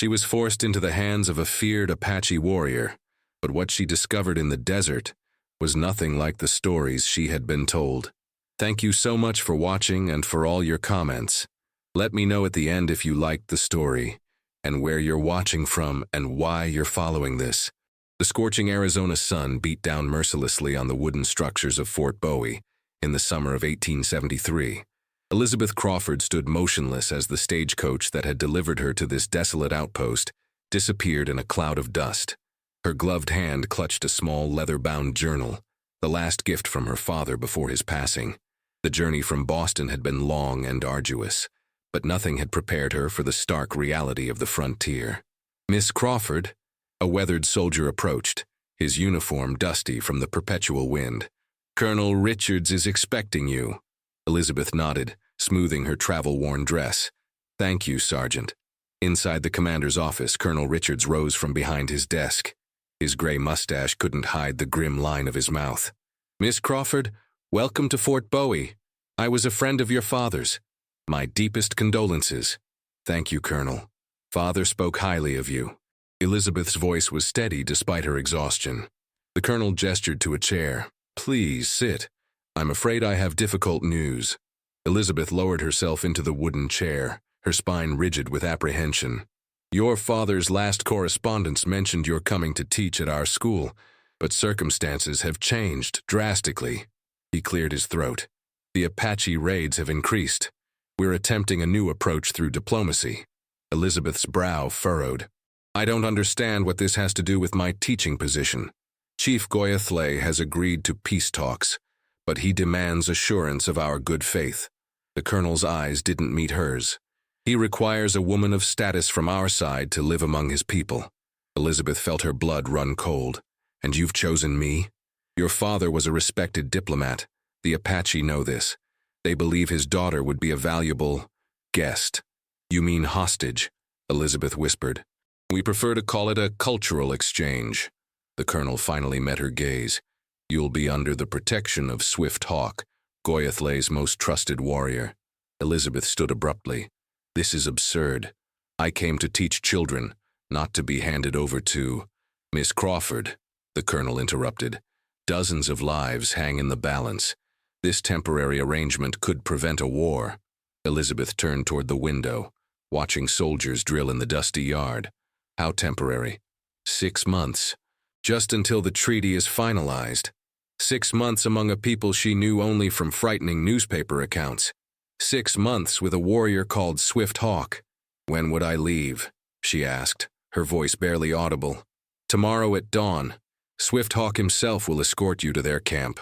She was forced into the hands of a feared Apache warrior, but what she discovered in the desert was nothing like the stories she had been told. Thank you so much for watching and for all your comments. Let me know at the end if you liked the story, and where you're watching from and why you're following this. The scorching Arizona sun beat down mercilessly on the wooden structures of Fort Bowie in the summer of 1873. Elizabeth Crawford stood motionless as the stagecoach that had delivered her to this desolate outpost disappeared in a cloud of dust. Her gloved hand clutched a small leather-bound journal, the last gift from her father before his passing. The journey from Boston had been long and arduous, but nothing had prepared her for the stark reality of the frontier. "Miss Crawford," a weathered soldier approached, his uniform dusty from the perpetual wind. "Colonel Richards is expecting you." Elizabeth nodded, smoothing her travel-worn dress. "Thank you, Sergeant." Inside the commander's office, Colonel Richards rose from behind his desk. His gray mustache couldn't hide the grim line of his mouth. "Miss Crawford, welcome to Fort Bowie. I was a friend of your father's. My deepest condolences." "Thank you, Colonel. Father spoke highly of you." Elizabeth's voice was steady despite her exhaustion. The colonel gestured to a chair. "Please sit. I'm afraid I have difficult news." Elizabeth lowered herself into the wooden chair, her spine rigid with apprehension. "Your father's last correspondence mentioned your coming to teach at our school, but circumstances have changed drastically." He cleared his throat. "The Apache raids have increased. We're attempting a new approach through diplomacy." Elizabeth's brow furrowed. "I don't understand what this has to do with my teaching position. Chief Goyathle has agreed to peace talks, but he demands assurance of our good faith." The colonel's eyes didn't meet hers. "He requires a woman of status from our side to live among his people." Elizabeth felt her blood run cold. "And you've chosen me? Your father was a respected diplomat. The Apache know this. They believe his daughter would be a valuable guest." "You mean hostage," Elizabeth whispered. "We prefer to call it a cultural exchange." The colonel finally met her gaze. "You'll be under the protection of Swift Hawk, Goyathle's most trusted warrior." Elizabeth stood abruptly. "This is absurd. I came to teach children, not to be handed over to—" "Miss Crawford," the colonel interrupted. "Dozens of lives hang in the balance. This temporary arrangement could prevent a war." Elizabeth turned toward the window, watching soldiers drill in the dusty yard. "How temporary?" 6 months. Just until the treaty is finalized. 6 months among a people she knew only from frightening newspaper accounts. 6 months with a warrior called Swift Hawk. "When would I leave?" she asked, her voice barely audible. "Tomorrow at dawn. Swift Hawk himself will escort you to their camp."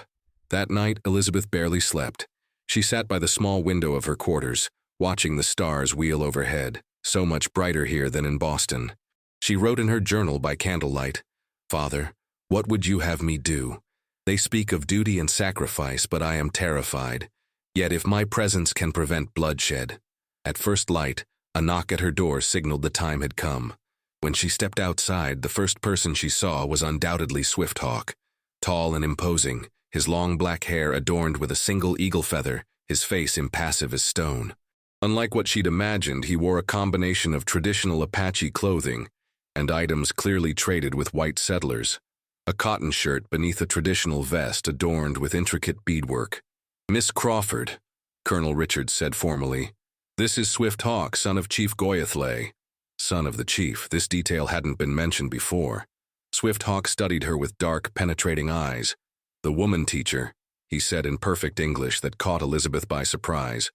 That night, Elizabeth barely slept. She sat by the small window of her quarters, watching the stars wheel overhead, so much brighter here than in Boston. She wrote in her journal by candlelight, "Father, what would you have me do? They speak of duty and sacrifice, but I am terrified. Yet if my presence can prevent bloodshed." At first light, a knock at her door signaled the time had come. When she stepped outside, the first person she saw was undoubtedly Swift Hawk. Tall and imposing, his long black hair adorned with a single eagle feather, his face impassive as stone. Unlike what she'd imagined, he wore a combination of traditional Apache clothing and items clearly traded with white settlers. A cotton shirt beneath a traditional vest adorned with intricate beadwork. "Miss Crawford," Colonel Richards said formally. "This is Swift Hawk, son of Chief Goyathle." Son of the chief, this detail hadn't been mentioned before. Swift Hawk studied her with dark, penetrating eyes. "The woman teacher," he said in perfect English that caught Elizabeth by surprise.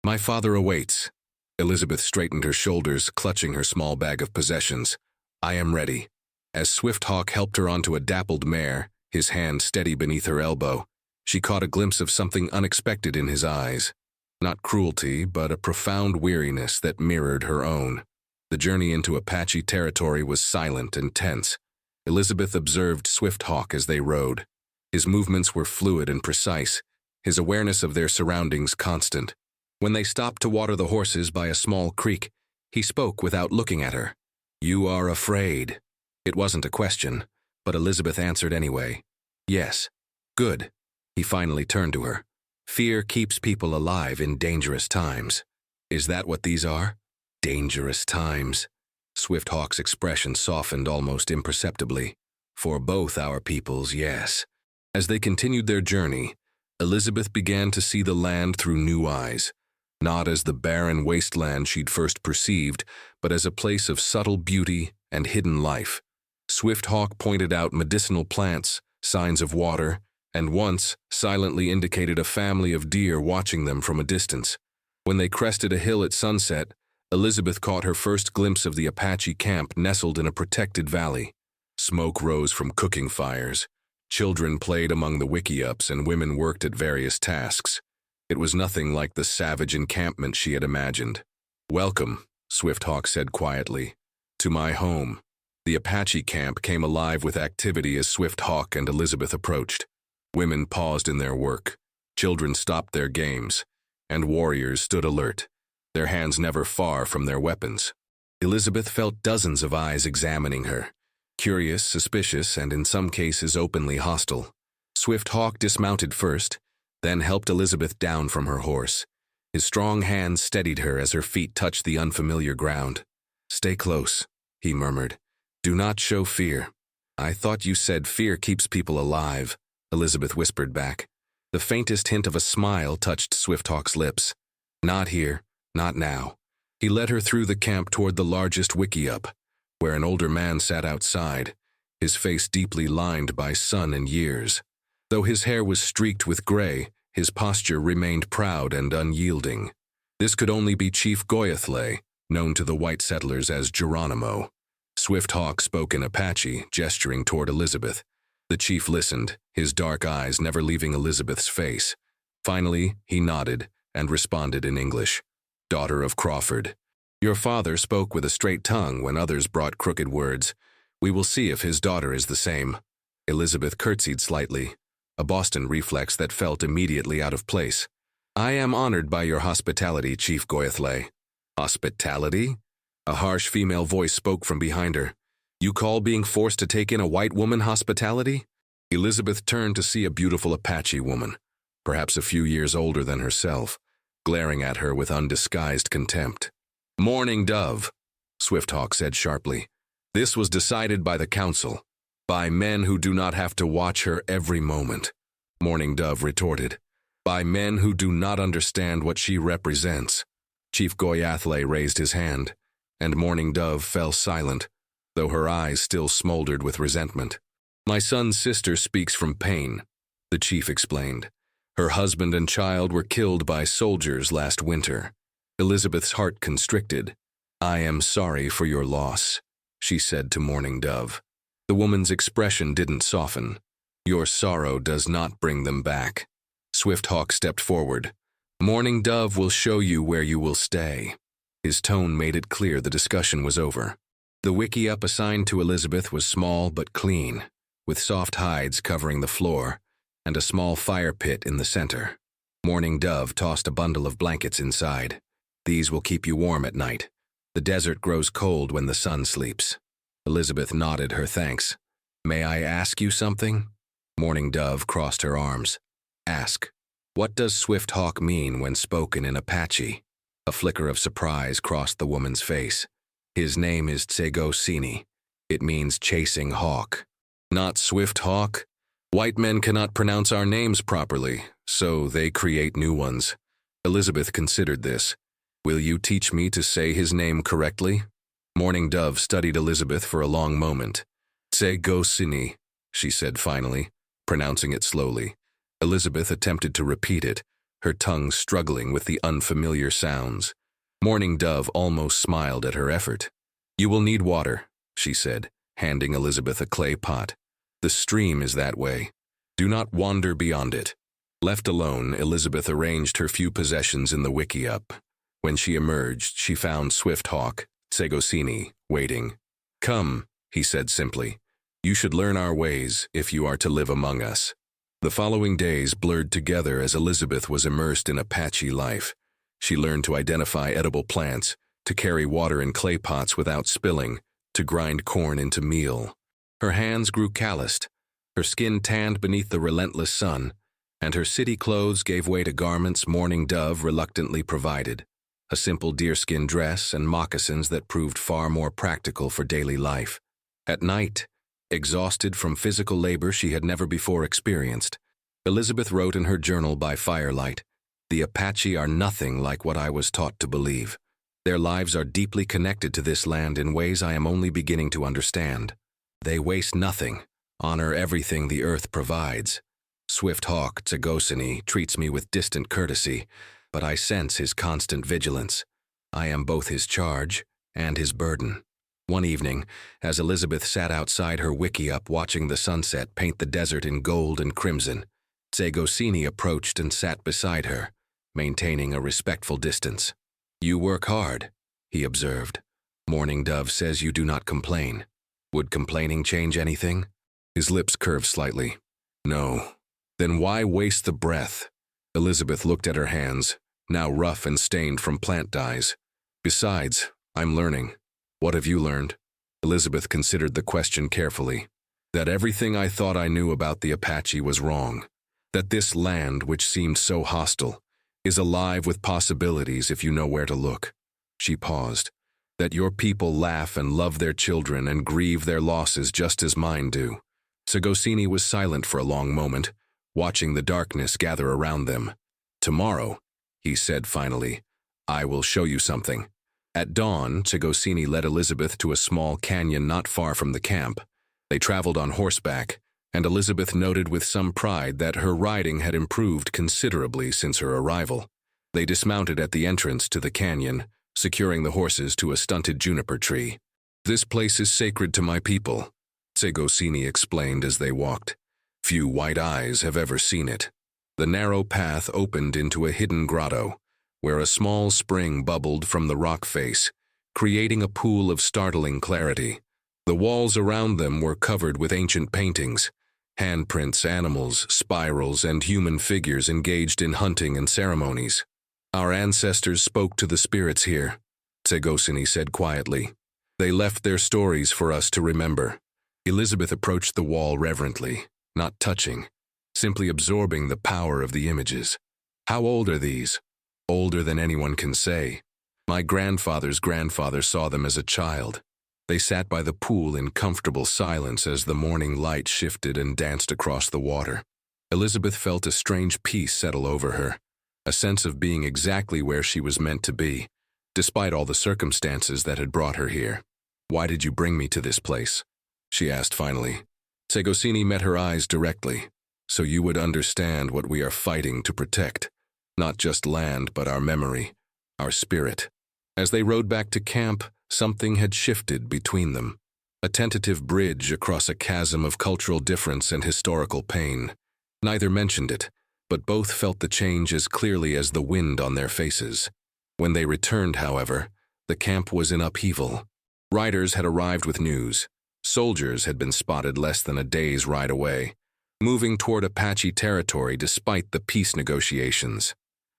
"My father awaits." Elizabeth straightened her shoulders, clutching her small bag of possessions. "I am ready." As Swift Hawk helped her onto a dappled mare, his hand steady beneath her elbow, she caught a glimpse of something unexpected in his eyes. Not cruelty, but a profound weariness that mirrored her own. The journey into Apache territory was silent and tense. Elizabeth observed Swift Hawk as they rode. His movements were fluid and precise, his awareness of their surroundings constant. When they stopped to water the horses by a small creek, he spoke without looking at her. "You are afraid." It wasn't a question, but Elizabeth answered anyway. "Yes." "Good." He finally turned to her. "Fear keeps people alive in dangerous times." "Is that what these are? Dangerous times?" Swift-Hawk's expression softened almost imperceptibly. For both our peoples, yes. As they continued their journey, Elizabeth began to see the land through new eyes, not as the barren wasteland she'd first perceived, but as a place of subtle beauty and hidden life. Swift-Hawk pointed out medicinal plants, signs of water, and once silently indicated a family of deer watching them from a distance. When they crested a hill at sunset, Elizabeth caught her first glimpse of the Apache camp nestled in a protected valley. Smoke rose from cooking fires. Children played among the wickiups and women worked at various tasks. It was nothing like the savage encampment she had imagined. "Welcome," Swift-Hawk said quietly, "to my home." The Apache camp came alive with activity as Swift-Hawk and Elizabeth approached. Women paused in their work, children stopped their games, and warriors stood alert, their hands never far from their weapons. Elizabeth felt dozens of eyes examining her, curious, suspicious, and in some cases openly hostile. Swift-Hawk dismounted first, then helped Elizabeth down from her horse. His strong hands steadied her as her feet touched the unfamiliar ground. "Stay close," he murmured. "Do not show fear." "I thought you said fear keeps people alive," Elizabeth whispered back. The faintest hint of a smile touched Swift-Hawk's lips. "Not here, not now." He led her through the camp toward the largest wickiup, where an older man sat outside, his face deeply lined by sun and years. Though his hair was streaked with gray, his posture remained proud and unyielding. This could only be Chief Goyathle, known to the white settlers as Geronimo. Swift-Hawk spoke in Apache, gesturing toward Elizabeth. The chief listened, his dark eyes never leaving Elizabeth's face. Finally, he nodded and responded in English. "Daughter of Crawford. Your father spoke with a straight tongue when others brought crooked words. We will see if his daughter is the same." Elizabeth curtsied slightly, a Boston reflex that felt immediately out of place. "I am honored by your hospitality, Chief Goyathle." "Hospitality?" A harsh female voice spoke from behind her. "You call being forced to take in a white woman hospitality?" Elizabeth turned to see a beautiful Apache woman, perhaps a few years older than herself, glaring at her with undisguised contempt. "Mourning dove," Swift-Hawk said sharply. "This was decided by the council, by men who do not have to watch her every moment." Mourning dove retorted, "By men who do not understand what she represents." Chief Goyathle raised his hand, and Mourning dove fell silent, though her eyes still smoldered with resentment. "My son's sister speaks from pain," the chief explained. "Her husband and child were killed by soldiers last winter." Elizabeth's heart constricted. "I am sorry for your loss," she said to Mourning Dove. The woman's expression didn't soften. "Your sorrow does not bring them back." Swift-Hawk stepped forward. "Mourning Dove will show you where you will stay." His tone made it clear the discussion was over. The wickiup assigned to Elizabeth was small but clean, with soft hides covering the floor and a small fire pit in the center. Mourning Dove tossed a bundle of blankets inside. "These will keep you warm at night. The desert grows cold when the sun sleeps." Elizabeth nodded her thanks. "May I ask you something?" Mourning Dove crossed her arms. "Ask. What does Swift-Hawk mean when spoken in Apache?" A flicker of surprise crossed the woman's face. "His name is Tsegosini. It means chasing hawk." "Not Swift-Hawk? White men cannot pronounce our names properly, so they create new ones." Elizabeth considered this. "Will you teach me to say his name correctly?" Mourning Dove studied Elizabeth for a long moment. "Tsegosini," she said finally, pronouncing it slowly. Elizabeth attempted to repeat it, her tongue struggling with the unfamiliar sounds. Mourning Dove almost smiled at her effort. "You will need water," she said, handing Elizabeth a clay pot. "The stream is that way. Do not wander beyond it." Left alone, Elizabeth arranged her few possessions in the wickiup. When she emerged, she found Swift-Hawk, Tsegosini, waiting. "Come," he said simply. "You should learn our ways if you are to live among us." The following days blurred together as Elizabeth was immersed in Apache life. She learned to identify edible plants, to carry water in clay pots without spilling, to grind corn into meal. Her hands grew calloused, her skin tanned beneath the relentless sun, and her city clothes gave way to garments Mourning Dove reluctantly provided. a simple deerskin dress and moccasins that proved far more practical for daily life. At night, exhausted from physical labor she had never before experienced, Elizabeth wrote in her journal by firelight, "The Apache are nothing like what I was taught to believe. Their lives are deeply connected to this land in ways I am only beginning to understand. They waste nothing, honor everything the earth provides. Swift Hawk Tsegosini treats me with distant courtesy, but I sense his constant vigilance. I am both his charge and his burden." One evening, as Elizabeth sat outside her wickiup watching the sunset paint the desert in gold and crimson, Tsegosini approached and sat beside her, maintaining a respectful distance. "You work hard," he observed. "Mourning Dove says you do not complain. Would complaining change anything?" His lips curved slightly. "No." "Then why waste the breath?" Elizabeth looked at her hands, now rough and stained from plant dyes. "Besides, I'm learning." "What have you learned?" Elizabeth considered the question carefully. "That everything I thought I knew about the Apache was wrong. That this land, which seemed so hostile, is alive with possibilities if you know where to look." She paused. "That your people laugh and love their children and grieve their losses just as mine do." Tsegosini was silent for a long moment, watching the darkness gather around them. "Tomorrow," he said finally, "I will show you something." At dawn, Tsegosini led Elizabeth to a small canyon not far from the camp. They traveled on horseback, and Elizabeth noted with some pride that her riding had improved considerably since her arrival. They dismounted at the entrance to the canyon, securing the horses to a stunted juniper tree. "This place is sacred to my people," Tsegosini explained as they walked. "Few white eyes have ever seen it." The narrow path opened into a hidden grotto, where a small spring bubbled from the rock face, creating a pool of startling clarity. The walls around them were covered with ancient paintings, handprints, animals, spirals, and human figures engaged in hunting and ceremonies. "Our ancestors spoke to the spirits here," Tsegosini said quietly. "They left their stories for us to remember." Elizabeth approached the wall reverently, not touching, simply absorbing the power of the images. "How old are these?" "Older than anyone can say. My grandfather's grandfather saw them as a child." They sat by the pool in comfortable silence as the morning light shifted and danced across the water. Elizabeth felt a strange peace settle over her, a sense of being exactly where she was meant to be, despite all the circumstances that had brought her here. "Why did you bring me to this place?" she asked finally. Tsegosini met her eyes directly. "So you would understand what we are fighting to protect. Not just land, but our memory, our spirit." As they rode back to camp, something had shifted between them. A tentative bridge across a chasm of cultural difference and historical pain. Neither mentioned it, but both felt the change as clearly as the wind on their faces. When they returned, however, the camp was in upheaval. Riders had arrived with news. Soldiers had been spotted less than a day's ride away, moving toward Apache territory despite the peace negotiations.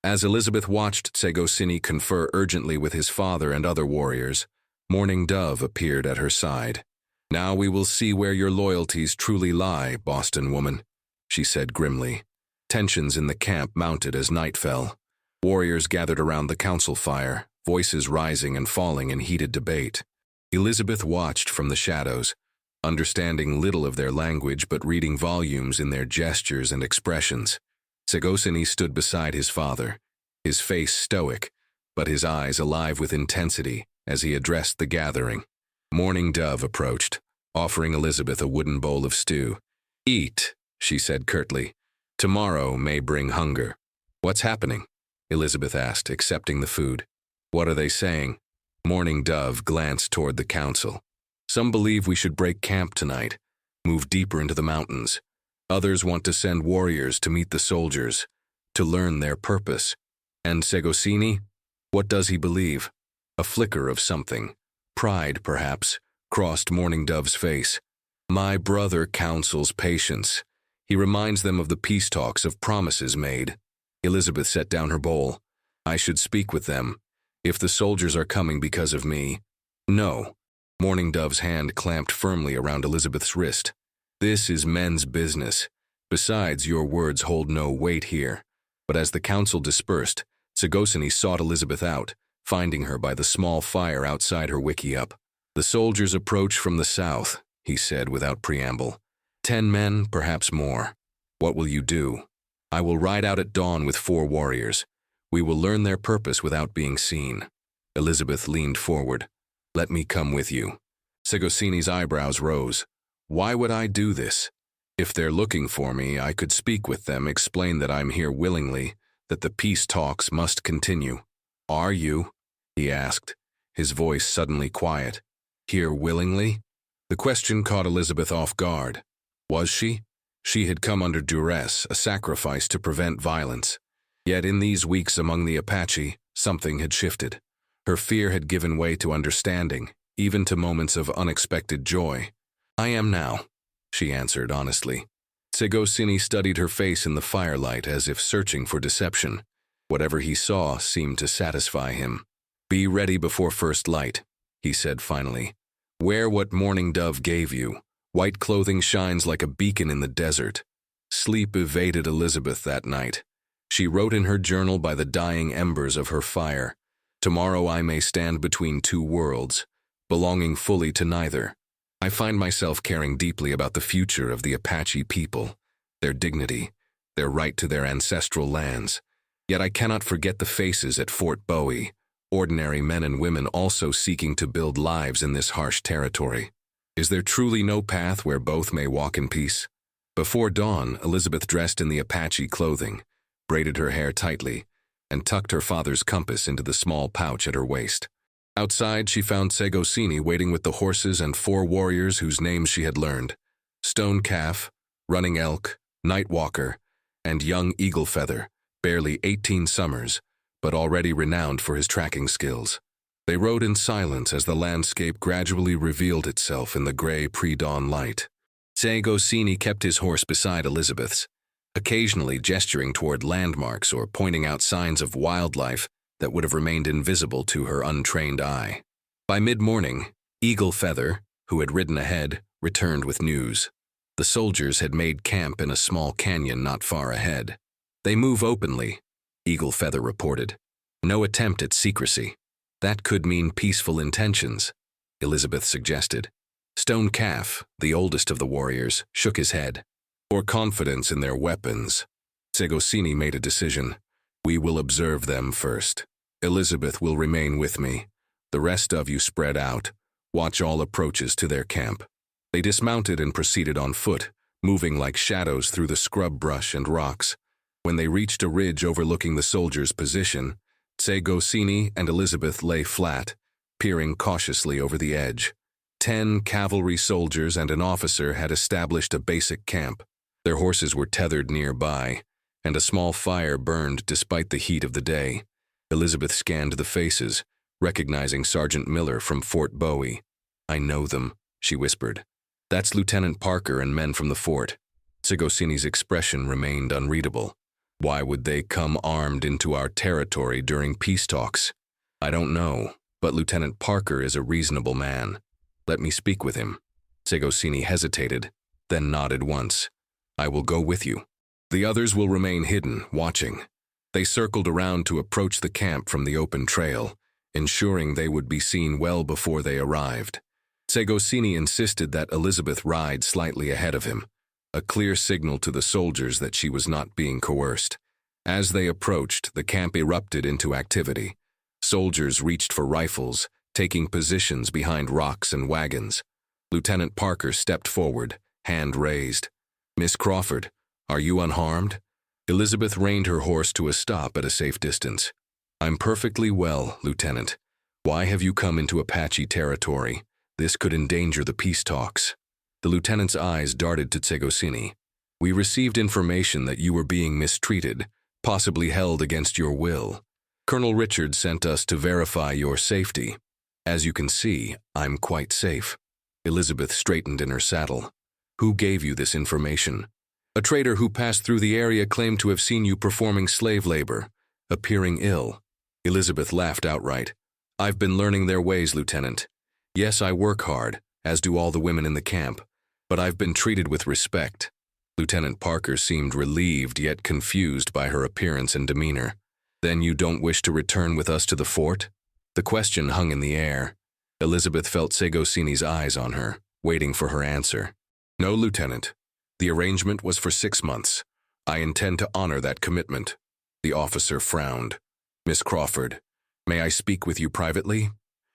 As Elizabeth watched Tsegosini confer urgently with his father and other warriors, Mourning Dove appeared at her side. "Now we will see where your loyalties truly lie, Boston woman," she said grimly. Tensions in the camp mounted as night fell. Warriors gathered around the council fire, voices rising and falling in heated debate. Elizabeth watched from the shadows, understanding little of their language but reading volumes in their gestures and expressions. Tsegosini stood beside his father, his face stoic, but his eyes alive with intensity as he addressed the gathering. Mourning Dove approached, offering Elizabeth a wooden bowl of stew. "Eat," she said curtly. "Tomorrow may bring hunger." "What's happening?" Elizabeth asked, accepting the food. "What are they saying?" Mourning Dove glanced toward the council. "Some believe we should break camp tonight, move deeper into the mountains. Others want to send warriors to meet the soldiers, to learn their purpose. And Tsegosini? What does he believe?" A flicker of something, pride perhaps, crossed Mourning Dove's face. "My brother counsels patience. He reminds them of the peace talks, of promises made." Elizabeth set down her bowl. "I should speak with them. If the soldiers are coming because of me." "No." Mourning Dove's hand clamped firmly around Elizabeth's wrist. "This is men's business. Besides, your words hold no weight here." But as the council dispersed, Tsegosini sought Elizabeth out, finding her by the small fire outside her wickiup. "The soldiers approach from the south," he said without preamble. 10 men, perhaps more. "What will you do?" "I will ride out at dawn with 4 warriors. We will learn their purpose without being seen." Elizabeth leaned forward. "Let me come with you." Segosini's eyebrows rose. "Why would I do this? If they're looking for me, I could speak with them, explain that I'm here willingly, that the peace talks must continue." "Are you?" he asked, his voice suddenly quiet. "Here willingly?" The question caught Elizabeth off guard. Was she? She had come under duress, a sacrifice to prevent violence. Yet in these weeks among the Apache, something had shifted. Her fear had given way to understanding, even to moments of unexpected joy. "I am now," she answered honestly. Segosini studied her face in the firelight as if searching for deception. Whatever he saw seemed to satisfy him. "Be ready before first light," he said finally. "Wear what Morning Dove gave you. White clothing shines like a beacon in the desert." Sleep evaded Elizabeth that night. She wrote in her journal by the dying embers of her fire, "Tomorrow I may stand between 2 worlds, belonging fully to neither." I find myself caring deeply about the future of the Apache people, their dignity, their right to their ancestral lands. Yet I cannot forget the faces at Fort Bowie, ordinary men and women also seeking to build lives in this harsh territory. Is there truly no path where both may walk in peace? Before dawn, Elizabeth dressed in the Apache clothing, braided her hair tightly, and tucked her father's compass into the small pouch at her waist. Outside, she found Segosini waiting with the horses and 4 warriors whose names she had learned: Stone Calf, Running Elk, Night Walker, and young Eagle Feather, barely 18 summers, but already renowned for his tracking skills. They rode in silence as the landscape gradually revealed itself in the gray pre-dawn light. Segosini kept his horse beside Elizabeth's, occasionally gesturing toward landmarks or pointing out signs of wildlife that would have remained invisible to her untrained eye. By mid-morning, Eagle Feather, who had ridden ahead, returned with news. The soldiers had made camp in a small canyon not far ahead. "They move openly," Eagle Feather reported. "No attempt at secrecy." "That could mean peaceful intentions," Elizabeth suggested. Stone Calf, the oldest of the warriors, shook his head. "Or confidence in their weapons." Segosini made a decision. "We will observe them first. Elizabeth will remain with me. The rest of you spread out. Watch all approaches to their camp." They dismounted and proceeded on foot, moving like shadows through the scrub brush and rocks. When they reached a ridge overlooking the soldiers' position, Segosini and Elizabeth lay flat, peering cautiously over the edge. 10 cavalry soldiers and an officer had established a basic camp. Their horses were tethered nearby, and a small fire burned despite the heat of the day. Elizabeth scanned the faces, recognizing Sergeant Miller from Fort Bowie. "I know them," she whispered. "That's Lieutenant Parker and men from the fort." Segosini's expression remained unreadable. "Why would they come armed into our territory during peace talks?" "I don't know, but Lieutenant Parker is a reasonable man. Let me speak with him." Segosini hesitated, then nodded once. "I will go with you. The others will remain hidden, watching." They circled around to approach the camp from the open trail, ensuring they would be seen well before they arrived. Segosini insisted that Elizabeth ride slightly ahead of him, a clear signal to the soldiers that she was not being coerced. As they approached, the camp erupted into activity. Soldiers reached for rifles, taking positions behind rocks and wagons. Lieutenant Parker stepped forward, hand raised. "Miss Crawford, are you unharmed?" Elizabeth reined her horse to a stop at a safe distance. "I'm perfectly well, Lieutenant. Why have you come into Apache territory? This could endanger the peace talks." The lieutenant's eyes darted to Segosini. "We received information that you were being mistreated, possibly held against your will. Colonel Richard sent us to verify your safety. As you can see, I'm quite safe." Elizabeth straightened in her saddle. "Who gave you this information?" "A trader who passed through the area claimed to have seen you performing slave labor, appearing ill." Elizabeth laughed outright. "I've been learning their ways, Lieutenant. Yes, I work hard, as do all the women in the camp, but I've been treated with respect." Lieutenant Parker seemed relieved yet confused by her appearance and demeanor. "Then you don't wish to return with us to the fort?" The question hung in the air. Elizabeth felt Segosini's eyes on her, waiting for her answer. No, Lieutenant. The arrangement was for 6 months. I intend to honor that commitment. The officer frowned. Miss Crawford, may I speak with you privately?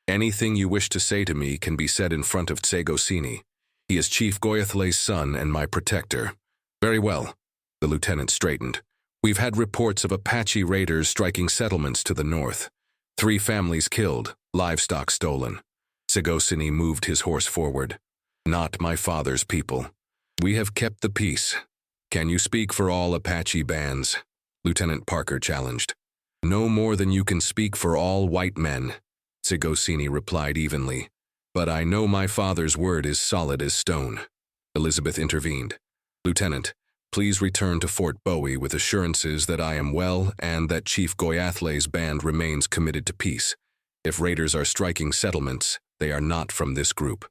Anything you wish to say to me can be said in front of Segosini. He is Chief Goyathle's son and my protector. Very well. The lieutenant straightened. We've had reports of Apache raiders striking settlements to the north. 3 families killed, livestock stolen. Segosini moved his horse forward. Not my father's people. We have kept the peace. Can you speak for all Apache bands? Lieutenant Parker challenged. No more than you can speak for all white men, Segosini replied evenly. But I know my father's word is solid as stone. Elizabeth intervened. Lieutenant, please return to Fort Bowie with assurances that I am well and that Chief Goyathle's band remains committed to peace. If raiders are striking settlements, they are not from this group.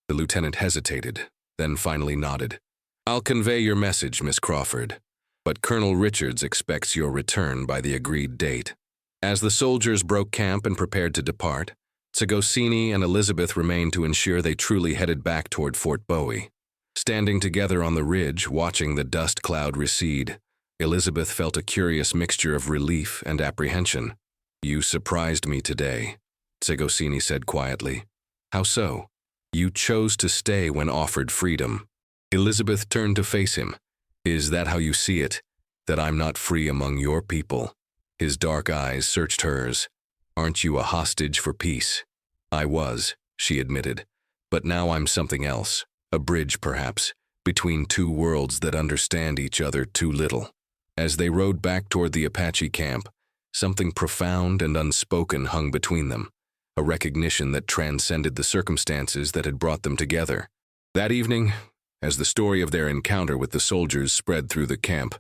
The lieutenant hesitated, then finally nodded. I'll convey your message, Miss Crawford, but Colonel Richards expects your return by the agreed date. As the soldiers broke camp and prepared to depart, Segosini and Elizabeth remained to ensure they truly headed back toward Fort Bowie. Standing together on the ridge, watching the dust cloud recede, Elizabeth felt a curious mixture of relief and apprehension. You surprised me today, Segosini said quietly. How so? You chose to stay when offered freedom. Elizabeth turned to face him. Is that how you see it? That I'm not free among your people? His dark eyes searched hers. Aren't you a hostage for peace? I was, she admitted. But now I'm something else. A bridge, perhaps, between 2 worlds that understand each other too little. As they rode back toward the Apache camp, something profound and unspoken hung between them, a recognition that transcended the circumstances that had brought them together. That evening, as the story of their encounter with the soldiers spread through the camp,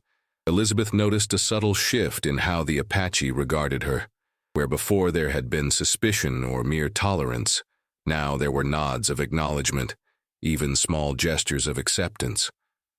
Elizabeth noticed a subtle shift in how the Apache regarded her. Where before there had been suspicion or mere tolerance, now there were nods of acknowledgement, even small gestures of acceptance.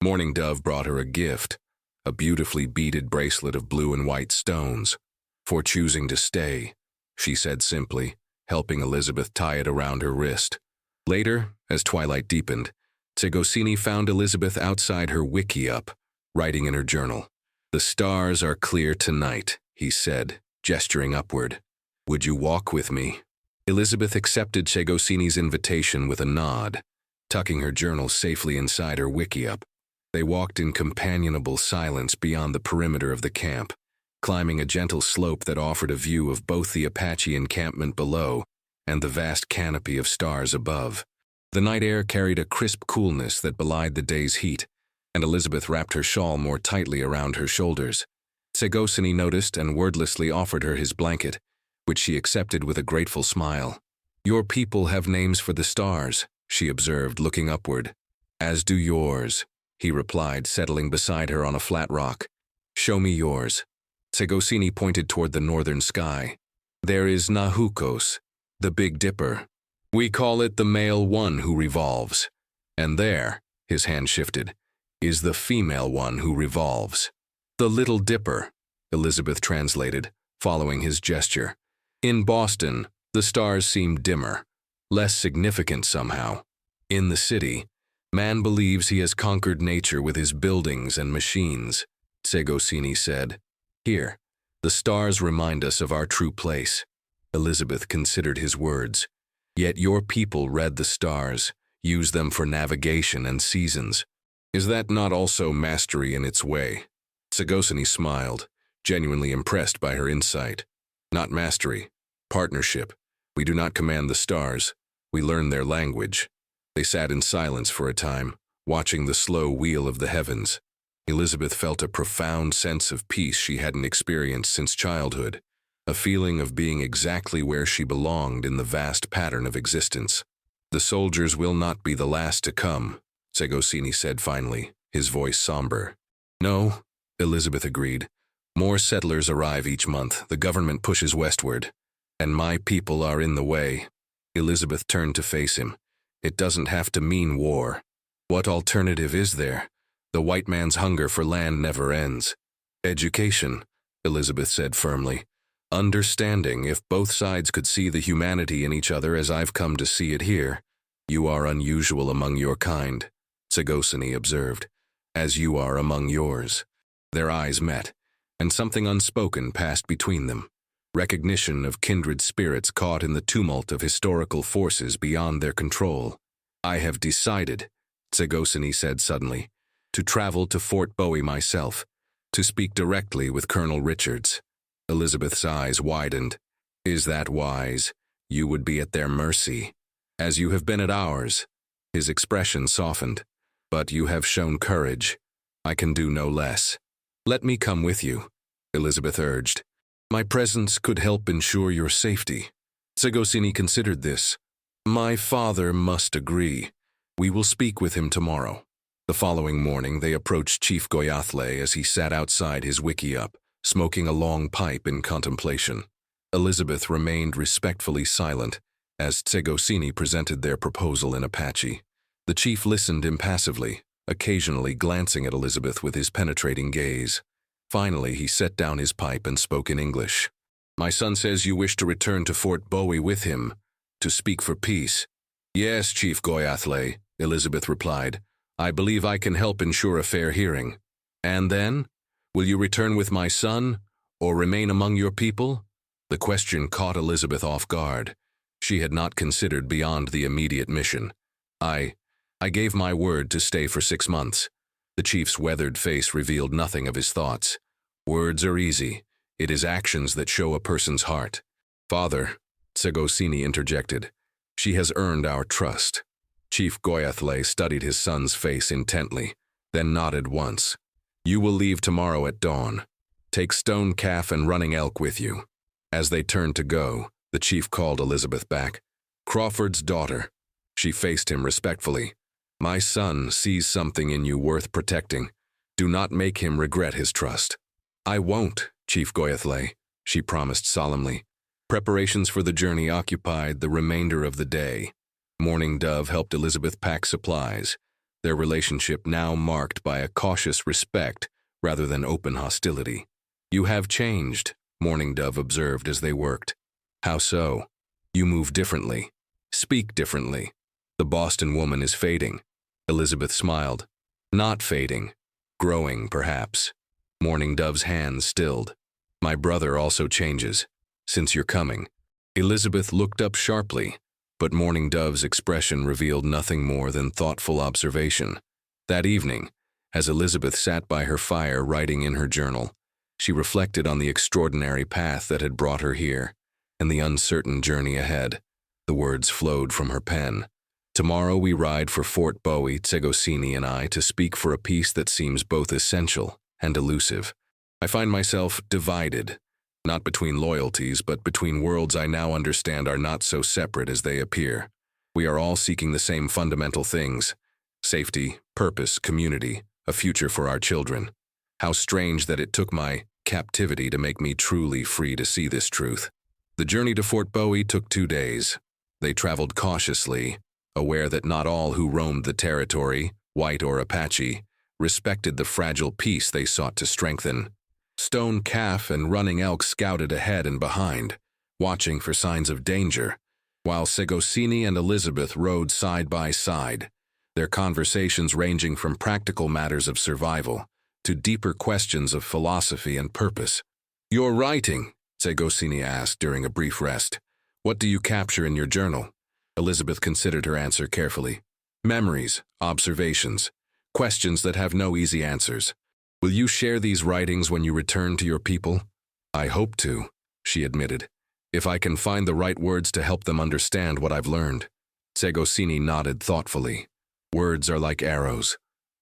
Morning Dove brought her a gift, a beautifully beaded bracelet of blue and white stones. For choosing to stay, she said simply, helping Elizabeth tie it around her wrist. Later, as twilight deepened, Segosini found Elizabeth outside her wiki-up, writing in her journal. The stars are clear tonight, he said, gesturing upward. Would you walk with me? Elizabeth accepted Segosini's invitation with a nod, tucking her journal safely inside her wiki-up. They walked in companionable silence beyond the perimeter of the camp, climbing a gentle slope that offered a view of both the Apache encampment below and the vast canopy of stars above. The night air carried a crisp coolness that belied the day's heat, and Elizabeth wrapped her shawl more tightly around her shoulders. Segosini noticed and wordlessly offered her his blanket, which she accepted with a grateful smile. Your people have names for the stars, she observed, looking upward. As do yours, he replied, settling beside her on a flat rock. Show me yours. Segosini pointed toward the northern sky. There is Nahukos, the Big Dipper. We call it the male one who revolves. And there, his hand shifted, is the female one who revolves. The Little Dipper, Elizabeth translated, following his gesture. In Boston, the stars seem dimmer, less significant somehow. In the city, man believes he has conquered nature with his buildings and machines, Segosini said. Here, the stars remind us of our true place. Elizabeth considered his words. Yet your people read the stars, used them for navigation and seasons. Is that not also mastery in its way? Segosini smiled, genuinely impressed by her insight. Not mastery, partnership. We do not command the stars, we learn their language. They sat in silence for a time, watching the slow wheel of the heavens. Elizabeth felt a profound sense of peace she hadn't experienced since childhood, a feeling of being exactly where she belonged in the vast pattern of existence. The soldiers will not be the last to come, Segosini said finally, his voice somber. No, Elizabeth agreed. More settlers arrive each month, the government pushes westward. And my people are in the way. Elizabeth turned to face him. It doesn't have to mean war. What alternative is there? The white man's hunger for land never ends. Education, Elizabeth said firmly. Understanding, if both sides could see the humanity in each other as I've come to see it here. You are unusual among your kind, Tsegosini observed, as you are among yours. Their eyes met, and something unspoken passed between them. Recognition of kindred spirits caught in the tumult of historical forces beyond their control. I have decided, Tsegosini said suddenly, to travel to Fort Bowie myself, to speak directly with Colonel Richards. Elizabeth's eyes widened. Is that wise? You would be at their mercy, as you have been at ours. His expression softened. But you have shown courage. I can do no less. Let me come with you, Elizabeth urged. My presence could help ensure your safety. Tsegosini considered this. My father must agree. We will speak with him tomorrow. The following morning they approached Chief Goyathle as he sat outside his wickiup, smoking a long pipe in contemplation. Elizabeth remained respectfully silent as Tsegosini presented their proposal in Apache. The chief listened impassively, occasionally glancing at Elizabeth with his penetrating gaze. Finally, he set down his pipe and spoke in English. My son says you wish to return to Fort Bowie with him, to speak for peace. Yes, Chief Goyathle, Elizabeth replied. I believe I can help ensure a fair hearing. And then? Will you return with my son, or remain among your people? The question caught Elizabeth off guard. She had not considered beyond the immediate mission. I gave my word to stay for 6 months. The chief's weathered face revealed nothing of his thoughts. Words are easy. It is actions that show a person's heart. Father, Tsegosini interjected, she has earned our trust. Chief Goyathle studied his son's face intently, then nodded once. You will leave tomorrow at dawn. Take Stone Calf and Running Elk with you. As they turned to go, the chief called Elizabeth back. Crawford's daughter. She faced him respectfully. My son sees something in you worth protecting. Do not make him regret his trust. I won't, Chief Goyathle, she promised solemnly. Preparations for the journey occupied the remainder of the day. Morning Dove helped Elizabeth pack supplies, their relationship now marked by a cautious respect rather than open hostility. You have changed, Morning Dove observed as they worked. How so? You move differently. Speak differently. The Boston woman is fading. Elizabeth smiled. Not fading. Growing, perhaps. Morning Dove's hands stilled. My brother also changes, since you're coming. Elizabeth looked up sharply, but Morning Dove's expression revealed nothing more than thoughtful observation. That evening, as Elizabeth sat by her fire writing in her journal, she reflected on the extraordinary path that had brought her here, and the uncertain journey ahead. The words flowed from her pen. Tomorrow we ride for Fort Bowie, Tsegosini and I, to speak for a peace that seems both essential and elusive. I find myself divided, not between loyalties, but between worlds I now understand are not so separate as they appear. We are all seeking the same fundamental things: safety, purpose, community, a future for our children. How strange that it took my captivity to make me truly free to see this truth. The journey to Fort Bowie took 2 days. They traveled cautiously, aware that not all who roamed the territory, white or Apache, respected the fragile peace they sought to strengthen. Stone Calf and Running Elk scouted ahead and behind, watching for signs of danger, while Tsegosini and Elizabeth rode side by side, their conversations ranging from practical matters of survival to deeper questions of philosophy and purpose. Your writing, Tsegosini asked during a brief rest. What do you capture in your journal? Elizabeth considered her answer carefully. Memories, observations, questions that have no easy answers. Will you share these writings when you return to your people? I hope to, she admitted, if I can find the right words to help them understand what I've learned. Tsegosini nodded thoughtfully. Words are like arrows.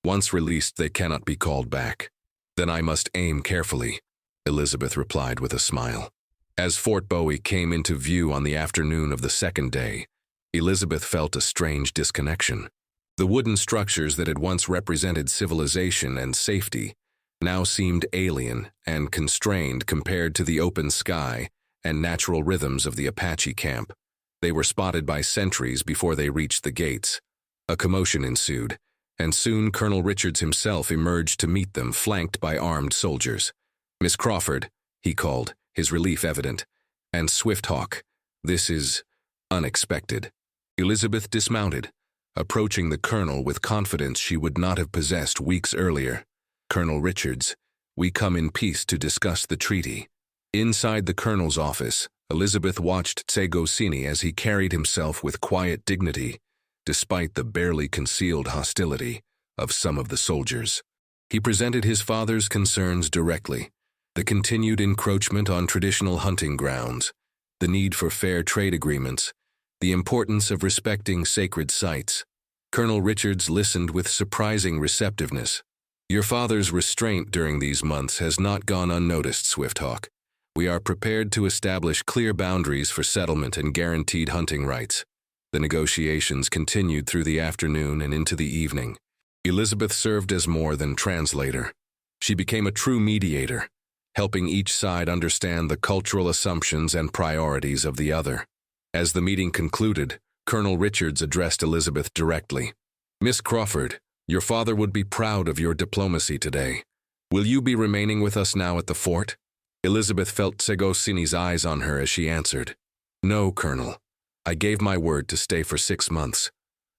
Once released, they cannot be called back. Then I must aim carefully, Elizabeth replied with a smile. As Fort Bowie came into view on the afternoon of the second day, Elizabeth felt a strange disconnection. The wooden structures that had once represented civilization and safety now seemed alien and constrained compared to the open sky and natural rhythms of the Apache camp. They were spotted by sentries before they reached the gates. A commotion ensued, and soon Colonel Richards himself emerged to meet them, flanked by armed soldiers. Miss Crawford, he called, his relief evident. "And Swifthawk, this is unexpected." Elizabeth dismounted, approaching the colonel with confidence she would not have possessed weeks earlier. "Colonel Richards, we come in peace to discuss the treaty." Inside the colonel's office, Elizabeth watched Tsegosini as he carried himself with quiet dignity, despite the barely concealed hostility of some of the soldiers. He presented his father's concerns directly: the continued encroachment on traditional hunting grounds, the need for fair trade agreements, the importance of respecting sacred sites. Colonel Richards listened with surprising receptiveness. "Your father's restraint during these months has not gone unnoticed, Swifthawk. We are prepared to establish clear boundaries for settlement and guaranteed hunting rights." The negotiations continued through the afternoon and into the evening. Elizabeth served as more than translator. She became a true mediator, helping each side understand the cultural assumptions and priorities of the other. As the meeting concluded, Colonel Richards addressed Elizabeth directly. "Miss Crawford, your father would be proud of your diplomacy today. Will you be remaining with us now at the fort?" Elizabeth felt Tsegosini's eyes on her as she answered, "No, Colonel. I gave my word to stay for 6 months.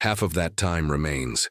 Half of that time remains."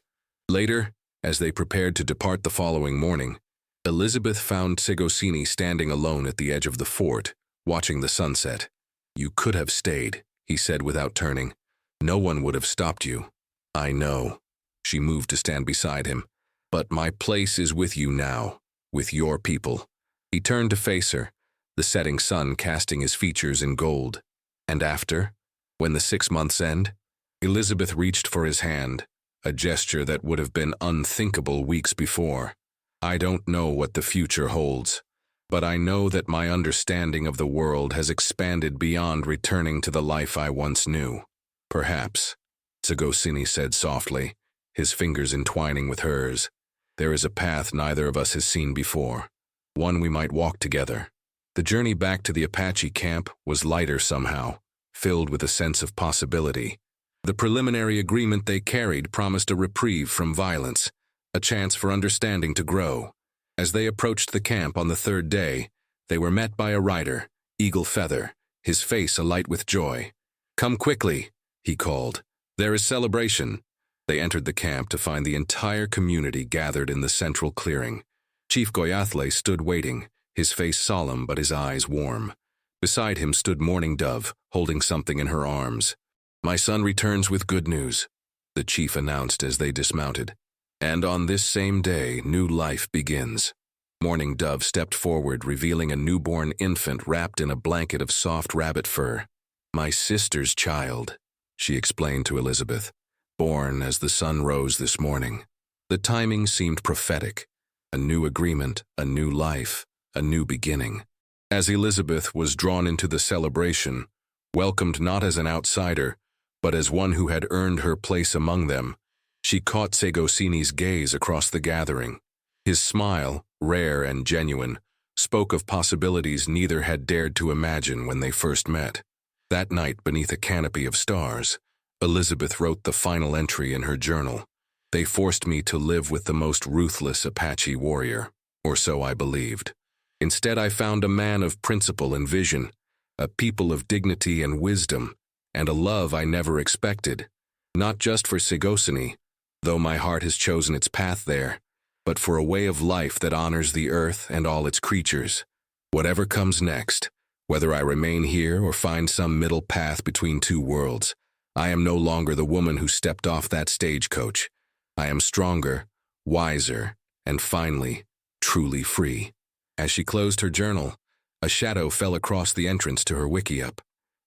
Later, as they prepared to depart the following morning, Elizabeth found Tsegosini standing alone at the edge of the fort, watching the sunset. "You could have stayed," he said without turning. "No one would have stopped you." "I know." She moved to stand beside him. "But my place is with you now, with your people." He turned to face her, the setting sun casting his features in gold. "And after, when the 6 months end?" Elizabeth reached for his hand, a gesture that would have been unthinkable weeks before. "I don't know what the future holds, but I know that my understanding of the world has expanded beyond returning to the life I once knew." "Perhaps," Tsegosini said softly, his fingers entwining with hers. "There is a path neither of us has seen before, one we might walk together." The journey back to the Apache camp was lighter somehow, filled with a sense of possibility. The preliminary agreement they carried promised a reprieve from violence, a chance for understanding to grow. As they approached the camp on the 3rd day, they were met by a rider, Eagle Feather, his face alight with joy. "Come quickly," he called. "There is celebration." They entered the camp to find the entire community gathered in the central clearing. Chief Goyathle stood waiting, his face solemn but his eyes warm. Beside him stood Mourning Dove, holding something in her arms. "My son returns with good news," the chief announced as they dismounted. "And on this same day, new life begins." Mourning Dove stepped forward, revealing a newborn infant wrapped in a blanket of soft rabbit fur. "My sister's child," she explained to Elizabeth, "born as the sun rose this morning." The timing seemed prophetic. A new agreement, a new life, a new beginning. As Elizabeth was drawn into the celebration, welcomed not as an outsider, but as one who had earned her place among them, she caught Tsegosini's gaze across the gathering. His smile, rare and genuine, spoke of possibilities neither had dared to imagine when they first met. That night, beneath a canopy of stars, Elizabeth wrote the final entry in her journal. "They forced me to live with the most ruthless Apache warrior, or so I believed. Instead, I found a man of principle and vision, a people of dignity and wisdom, and a love I never expected. Not just for Tsegosini, though my heart has chosen its path there, but for a way of life that honors the earth and all its creatures. Whatever comes next, whether I remain here or find some middle path between two worlds, I am no longer the woman who stepped off that stagecoach. I am stronger, wiser, and finally, truly free." As she closed her journal, a shadow fell across the entrance to her wickiup.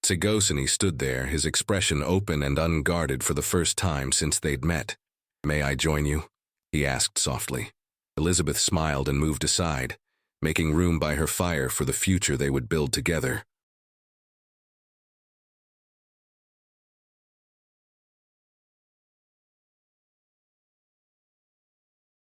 Tsegosini stood there, his expression open and unguarded for the first time since they'd met. "May I join you?" he asked softly. Elizabeth smiled and moved aside, making room by her fire for the future they would build together.